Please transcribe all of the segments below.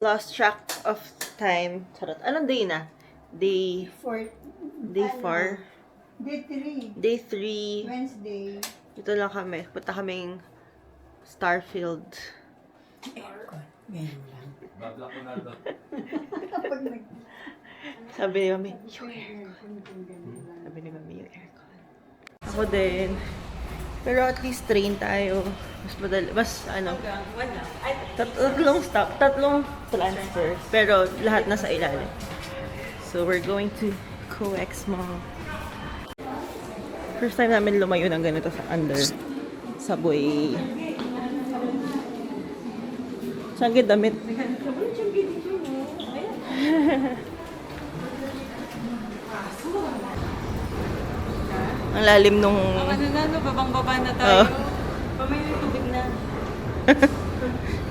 Lost track of time. Charot. Anong day na? Day 4. Day 4. Day 3. Day 3. Wednesday. Ito lang kami. Punta kaming Starfield. Ngayon lang. Sabi ni Mami, yung aircon. Sabi ni Mami, yung aircon. Ako din. Pero at least train tayo. Mas madali. Mas ano. Tatlong transfer. Pero lahat nasa ilalim. So we're going to COEX Mall. First time namin lumayo ng ganito sa under subway. Saan ka damit? Ang lalim nung... Ano na, babang-baba na tayo. Pamay may tubig na.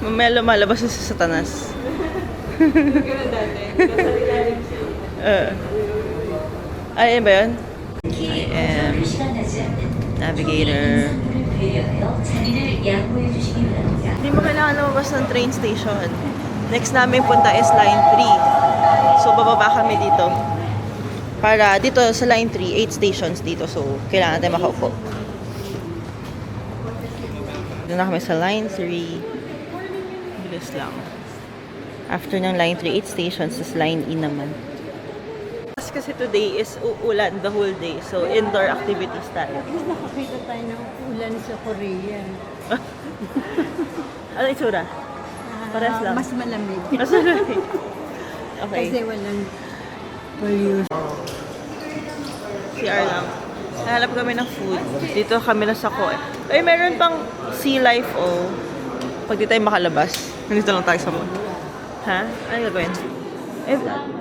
Mamaya lumalabas sa satanas. Ganun dati. Nasa ilalim siya. Ayun ba yun? I am navigator. Hindi mo kailangan lumabas ng train station. Next namin punta is line 3. So bababa kami dito. Para dito sa line 3, 8 stations dito. So kailangan natin makaupo. Doon na kami sa line 3. Bilis lang. After ng line 3, 8 stations, is line E naman. Kasi today is uulan the whole day. So, indoor activities tayo. Mas nakakita tayo ng ulan sa Korea. Ano itsura? Pares lang. Mas malamig. Mas malamig. Okay. Kasi walang pollution. CR lang. Nahanap kami ng food. Dito kami na sa Koe. Ay, meron pang sea life, oh. Pag di tayo makalabas, nandito lang tayo sa mall. Ha? Ano gagawin? Eh,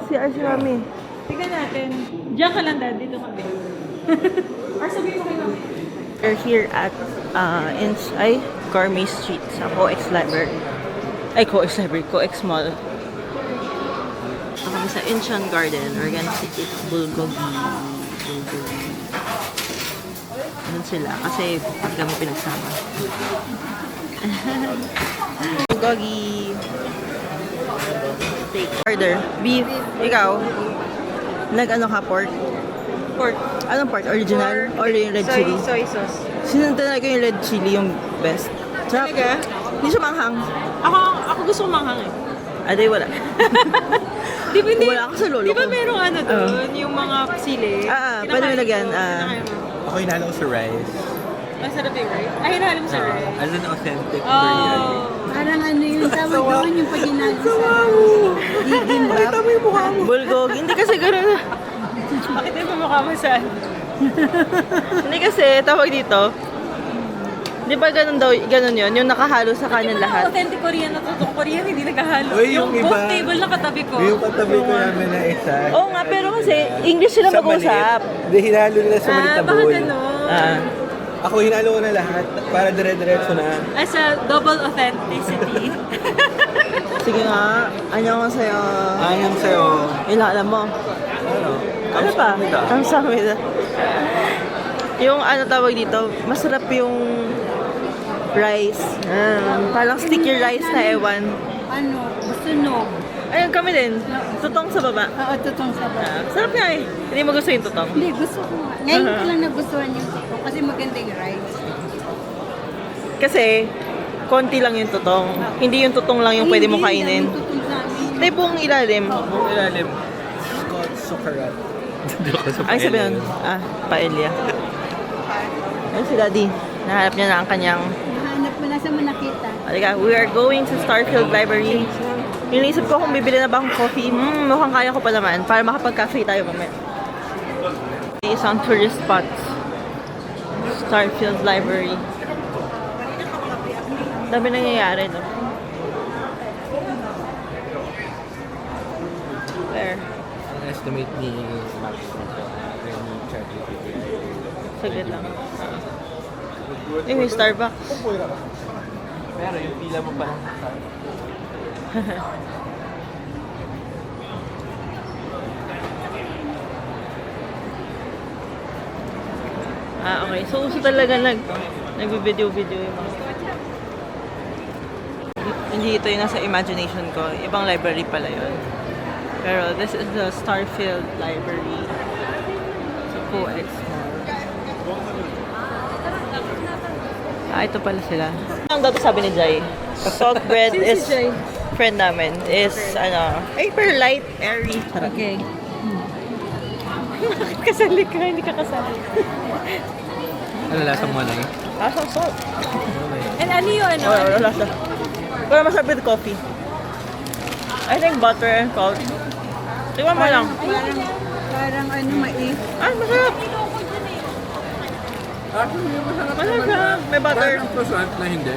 CR si Mami. Tignan natin. Diyan ka lang, Dad. Dito kami. Or sabihin mo kayo. We're here at Gourmet Street sa COEX Library. Ay, COEX Library. COEX Mall. Kami sa Incheon Garden. We're gonna see it. Bulgogi. Ano sila? Kasi pag kami pinagsama. Bulgogi. Steak. Order. Beef. Ikaw? Nag-ano ka? Pork? Pork. Anong pork? Original? Or yung red chili? Soy sauce. Sino talaga yung red chili yung best? Sarap. Talaga? Hindi siya manghang. Ako gusto ko manghang eh. Aday, wala. Di ba, Wala ako sa lolo Di ba ko. merong ano doon? Yung mga sili? Pwede mo lagyan. Ako hinalo ko sa rice. Masarap yung rice? Ay, hinahalo mo sa rice. As an authentic biryani. Oh. Parang ano yung tawag doon yung paginago sa bibimbap. Tama yung mukha mo. Bulgogi. Hindi kasi gano'n. Bakit yung mukha mo saan? Hindi kasi, tawag dito. Di ba ganun yun? Yung nakahalo sa kanin lahat. Authentic Korean na totoong Korean, hindi nagkahalo. Uy, yung iba. both table na katabi ko. Yung katabi ko namin na isa. Oo nga, pero kasi English sila Sa mag-usap. maliit. Hindi, hinalo nila sa maliit na Baka bowl. ganun. Ako hinalo ko na lahat para dire-diretso na. As a double authenticity. Sige nga. Ano nga sa'yo? Ayang sa'yo. Alam mo. Ano? Ano pa? Kamsamida. Yung ano tawag dito, masarap yung rice. Parang sticky rice na ewan. Ano? Sunog. Ayun kami din. Tutong sa baba. Oo, tutong sa baba. Sarap nga eh. Hindi mo gusto yung tutong. Hindi, gusto ko nga. Ngayon ko lang nagustuhan yung tutong kasi maganda yung rice. Kasi, konti lang yung tutong. Hindi yung tutong lang yung pwede mo kainin. Hindi, tutong sa amin. Hindi buong ilalim. Yung ilalim. It's called sukarat. Ay, sabi yun. Paella. Ayun si Daddy. Nahanap niya na ang kanyang... Nahanap mo na sa manakita. Halika, we are going to Starfield Library. Iniisip ko kung bibili na ba akong coffee. Mukhang kaya ko pa naman. Para makapag-cafe tayo mamaya. Isang tourist spots. Starfield Library. Dami nangyayari, no? Where? Ang estimate ni Max ni ChatGPT. Saglit lang. May Starbucks. Pero yung pila mo pa lang. Okay. So, uso talaga nag-video-video yung mga hindi ito yung nasa imagination ko. Ibang library pala yun. Pero this is the Starfield Library. So, Co-Ex Mall. Ito pala sila. Ang dato sabi ni Jai, salt bread is, friend namin, is, per light, airy. Okay. Kasali ka, hindi ka kasali. Ano lasa mo na eh? Salt. And ano yung ano? Wala lasa. Pero masarap with coffee. I think butter and salt. Tingnan mo lang. Parang mais. Masarap. Masarap. May butter. Parang croissant na hindi.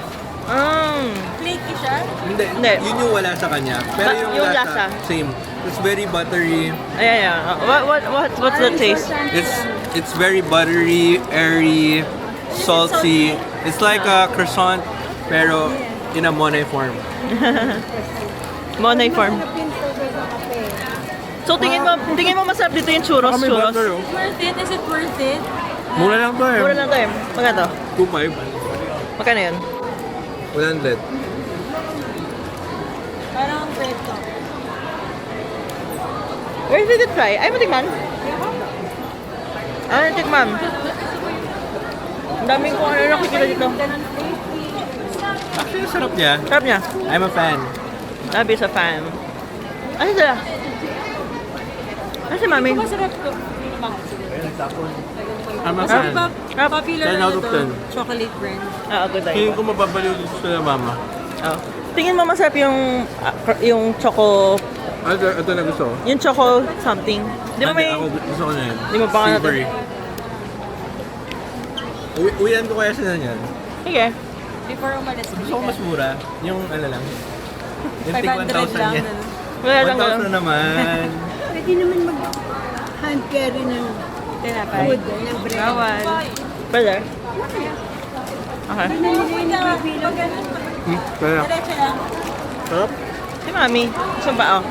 Flaky siya? Hindi. Hindi. Yun yung wala sa kanya. Pero yung lasa, same. It's very buttery. Ayan. What's the taste? It's very buttery, airy, salty. It's like a croissant, pero in a Monet form. Monay Farm. So tingin mo masarap dito yung churros? Worth it? Is it worth it? Mura lang to eh. Mura lang to eh. Magkano? 2.5. Magkano yun? 100. Parang bread to. Where did it try? Ay, matikman. Tikman. Ang daming kung ano nakikita dito. Actually, sarap niya. Sarap niya. I'm a fan. Sabi sa fan. Ano sila? Ano si mami? Masarap to. I'm a fan. Popular 10 out of 10. chocolate brand. Good idea. Tingin ko mapapaliw dito sa mama. Tingin mo masarap yung choco, Ito na gusto ko. yung choco something. Di ba may, Ako gusto ko na yun. Di mo pa nga Savory. Uwian ko kaya sila niyan. sige. Before umalis. Gusto ko mas mura. Yung ano lang. Yung 500 tig 1,000 lang. yan. Wala lang 1,000 naman. Pwede naman mag-hand carry ng Tinapay. food, ng bread. Bawal. Pwede? Okay. Kaya. Diretso lang. Sarap. Si mami. Gusto ba?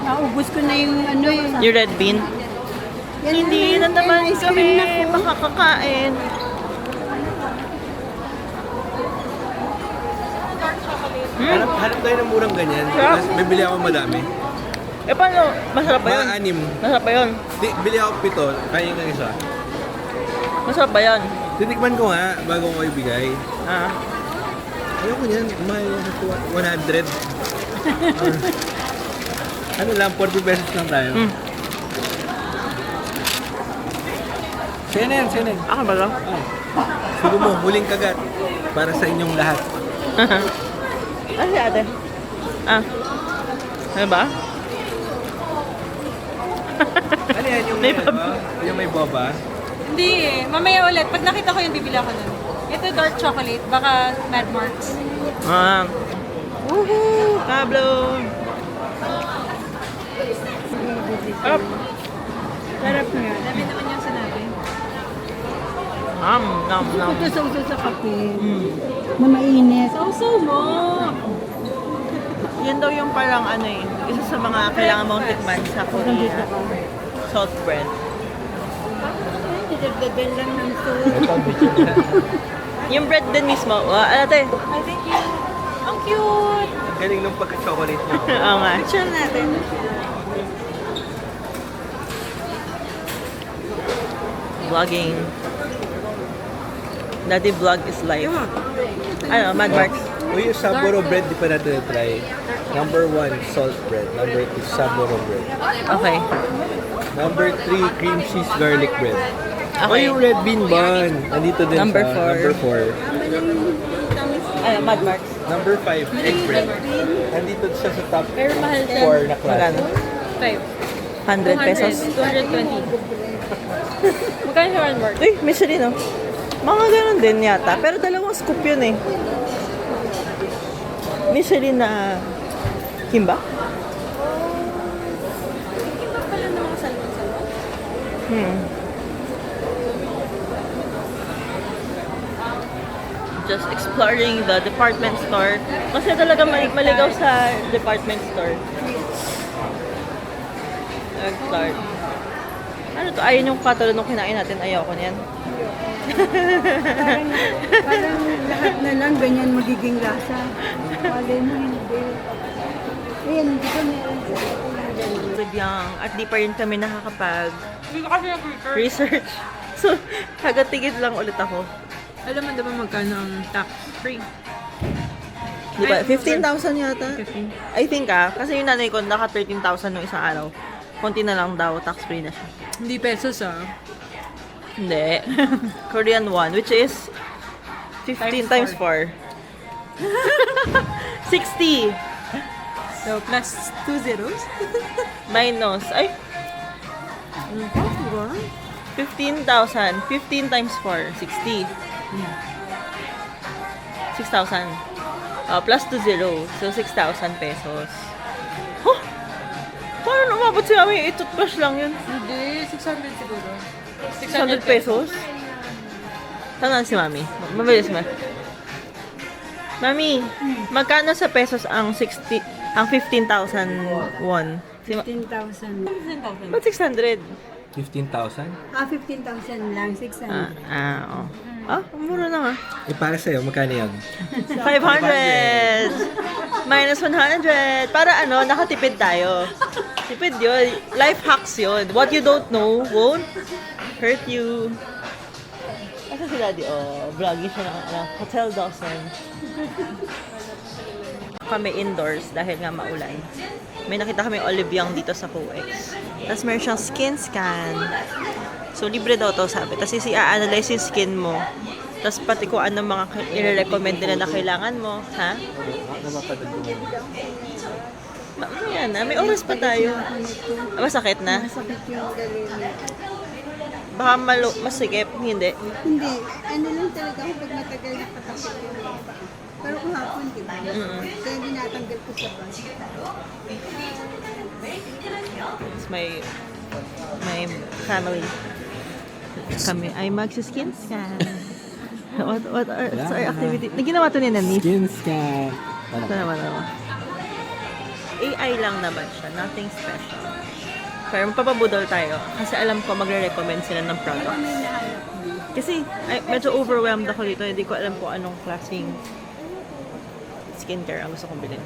Naubos ko na yung Yung red bean. Yan Hindi na naman kami makakakain. Hanap tayo ng murang ganyan. Sarap. Tapos bibili ako madami. Paano? Masarap ba yun? Mga 6. Masarap ba yun? Bili ako 7. Kaya ng isa. Masarap ba yun? Titikman ko nga bago ko ibigay. Ayoko niyan. Mahal yan sa 100. Ano lang, 40 pesos lang tayo. Senen. Ako ba lang? Sugo mo, huling kagat. Para sa inyong lahat. Ano si ate? Ano ba? Ano yan, yung May yung may boba? Hindi eh. Mamaya ulit. Pag nakita ko yun, bibili ako nun. Ito dark chocolate. Baka Mad Marks. Woohoo! Pablo! Up! Sarap nga. Dami naman yung sinabi. Nom. Ito sa kape. Na mainit. So mo! Yan daw yung parang isa sa mga kailangan mong tikman sa Korea. Salt bread. Didagdagan lang ng salt. Yung bread din mismo. Ate. I think you... Ang cute! Galing nung pagka-chocolate mo. Oo nga. Picture natin. Vlogging. Daddy vlog is life. Mad Marks. Uy, yung Saburo bread, di pa natin na-try. Number 1, salt bread. Number 2, Saburo bread. Okay. Number 3, cream cheese garlic bread. Okay. Yung red bean bun. Nandito din Number sa four. number 4. Mad Marks. Number 5, egg bread. Nandito siya sa top Pero mahal siya. 4 na klase. Magkano? 5. 100 pesos. 220. Magkano siya 1 mark? Uy, Michelin oh. Mga ganun din yata. Pero dalawang scoop yun eh. Michelin na Kimba? Pala ng mga salmon. Just exploring the department store. Kasi talaga maligaw sa department store. Start. Ano to? Ayun yung katulad nung kinain natin. Ayoko niyan. Parang lahat na lang ganyan magiging lasa. Wala na hindi. Ayan, hindi ko meron sa Sabyang, at di pa rin kami nakakapag Hindi ko kasi yung research. So, hagatigid lang ulit ako. Alam mo diba magkano ang tax free? Di ba? Ay, 15,000 yata. 15. I think kasi yung nanay ko naka 13,000 nung isang araw. Konti na lang daw, tax-free na siya. Hindi pesos Hindi. Korean won, which is 15 times 4. 60 So, plus 2 zeros? minus, ay, Ano pa? Diba? 15,000. 15 times 4, 60. 6,000. Plus 2 zero. So, 6,000 pesos. Huh? Paano umabot si Mami? I-toothbrush lang yun. Hindi, 600 siguro. 600 pesos? Saan si Mami? Mabilis mo. Mami, magkano sa pesos ang 15,000 won? 15,000. Ba't 600? 15,000? 15,000 lang, 600. Oo. Mura na nga. Eh, para sa'yo, magkano yan? 500! Minus 100! Para nakatipid tayo. Tipid yun. Life hacks yun. What you don't know won't hurt you. Asa si Daddy? Vlogging siya ng Hotel Dawson. Kami indoors dahil nga maulan. May nakita kami Olive Young dito sa COEX. Tapos meron siyang skin scan. So, libre daw to, sabi. Tapos i-analyze yung skin mo. Tapos pati kung ano mga i-recommend nila na kailangan mo. Ha? Yan, may oras pa tayo. Masakit na? Masakit yung daliri. Baka masikip. Hindi. Hindi. Ano lang talaga ako pag matagal nakatapit yung mga paa. Pero kahapon, di ba? Kaya dinatanggal ko sa bus. Tapos may family. Kami ay magsi-skin scan. What are our activity? Naginawa to ni Nani. Skin scan. Ito naman AI lang naman siya. Nothing special. Pero mapapabudol tayo. Kasi alam ko magre-recommend sila ng products. Kasi medyo overwhelmed ako dito. Hindi ko alam kung anong klaseng skincare ang gusto kong bilhin.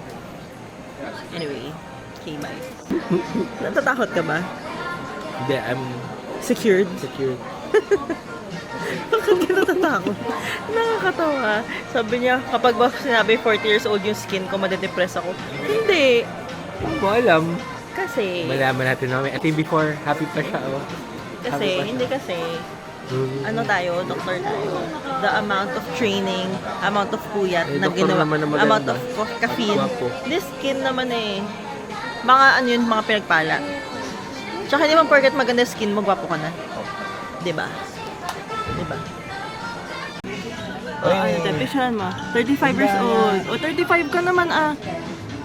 Anyway, okay, bye. Natatakot ka ba? Hindi, I'm Secured? secured. Bakit ka natatakot? Nakakatawa. Sabi niya, kapag ba sinabi 40 years old yung skin ko, madedepress ako. Hindi. Hindi ko alam. Kasi, Malaman natin namin. I think before, happy pa siya. Oh. hindi kasi, tayo, doktor tayo. The amount of training, amount of puyat Eh, na doktor ginawa, naman na maganda. amount of caffeine. Guwapo. This skin naman mga mga pinagpala. Tsaka hindi man porket maganda skin mo, gwapo ka na. Diba? Diba? Picturean mo. 35 years old. 35 ka naman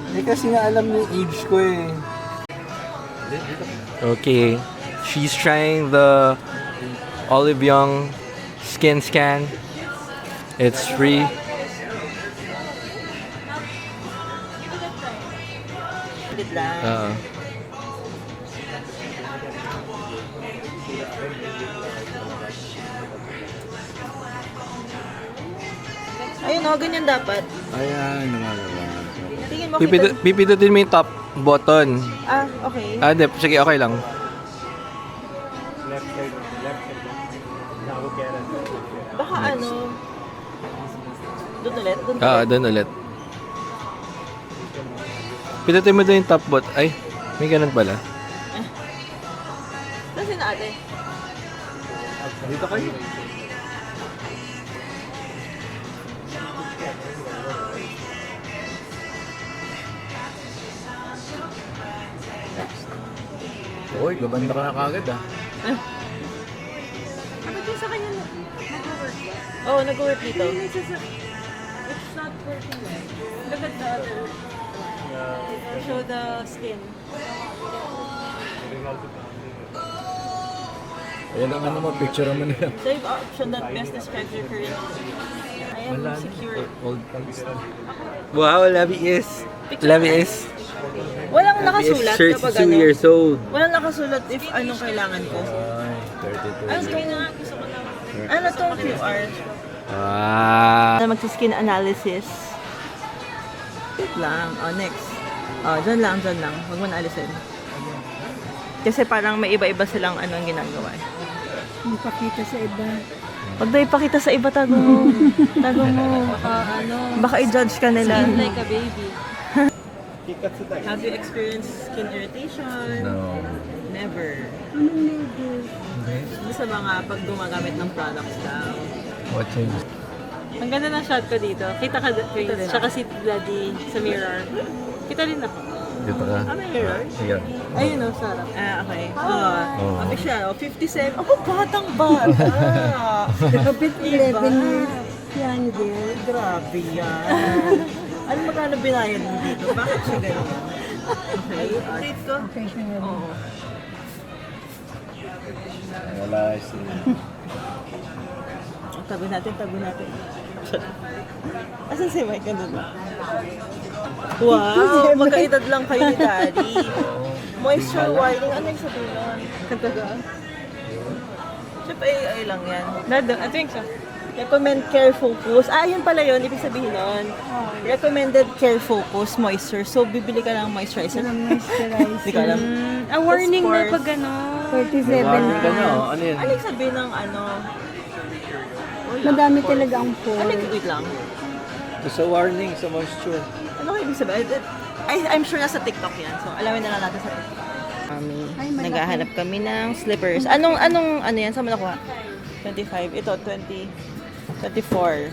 Hindi kasi nga alam yung age ko eh. Okay. She's trying the Olive Young skin scan. It's free. Good lang. Ayun ganyan dapat. Ayan, nangagawa. Tingin mo kita. Pipindutin mo yung top button. Okay. Sige, okay lang. Baka doon ulit? Doon ulit. Pindutin mo doon yung top button. Ay, may ganun pala. Kasi na ate. Dito kayo. Uy, gabanda ka na kagad Kapag yung sa kanya, nag-work ba? Oo, nag-work dito. It's not working well. Look at the other. Show the skin. Ayan ang ano mo, picture mo nila. Save option that best describes your current. I am secure. Wow, Labi is. Walang nakasulat kapag 32 years old. Walang nakasulat if anong kailangan ko. Ay, 32. Ayun, kaya nga gusto ko lang. Ano tong QR? Ah. Mag-skin analysis. Wait lang. Oh, next. Oh, dyan lang. Huwag mo na alisin. Kasi parang may iba-iba silang anong ginagawa. Magpakita sa iba. Huwag daw ipakita sa iba, tago mo. Tago mo. Baka i-judge ka nila. Skin like a baby. Have you experienced skin irritation? No. Never. Anong never? Hindi sa mga pag gumagamit ng products daw. What changed? Ang ganda ng shot ko dito. Kita ka, Prince. Tsaka si Daddy sa mirror. Kita rin ako. Dito ka? Ah, may mirror? Sige. Ayun o, sarap. Ah, okay. Oh. Sabi siya, 57. Ako, batang-bata. Kapit 11 years. Yan, dear. Grabe yan. Ano magkano binayad mo dito? Bakit siya ganyan? Okay. Rate ko? Okay, siya nga. Oo. Wala sila. Tago natin. Asan si Mike? Ano ba? Wow! Magkaedad lang kayo ni Daddy. Moisture whitening. Ano yung sabihin nun? Kataga? Siyempre, ay lang yan. Dado, I think so. Recommend Care Focus. Ah, yun pala yun. Ibig sabihin nun. Recommended Care Focus Moisture. So, bibili ka ng moisturizer. Ang moisturizer. Hindi ko alam. A warning na Spores. pag ano. 47 na. Ano yan? Ano yung sabihin ng ano? Wala. Madami talaga ang Ano pore. yung wait lang? Sa warning, sa moisture. Ano kayo ibig sabihin? I'm sure nasa TikTok yan. So, alamin na lang natin sa TikTok. Ay, malaki. Naghahanap kami ng slippers. Ano yan? Saan mo nakuha? 25. Ito, 24.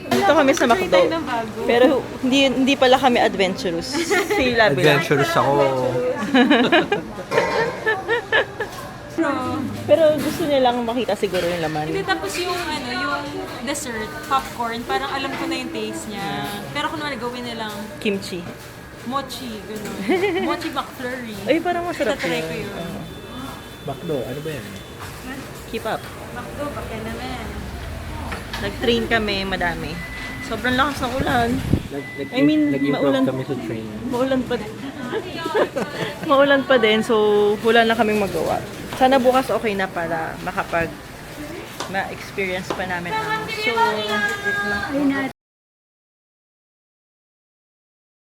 Dito kami sa Bili McDo. tayo ng bago. Pero hindi pala kami adventurous. Sila bilang. Adventurous ako. Pero gusto niya lang makita siguro yung laman. Hindi, tapos yung ano, yung dessert, popcorn, parang alam ko na yung taste niya. Pero kung gawin nilang Kimchi. mochi, gano'n. Mochi McFlurry. Ay, parang masarap Itatry ko yun. yun. Bakdo, ano ba yan? Keep up. Makdo, baka naman. Nag-train kami, madami. Sobrang lakas ng ulan. I mean, maulan. kami sa train. Maulan pa din. Maulan pa din, so wala na kaming magawa. Sana bukas okay na para ma-experience pa namin ang so, Ayun na,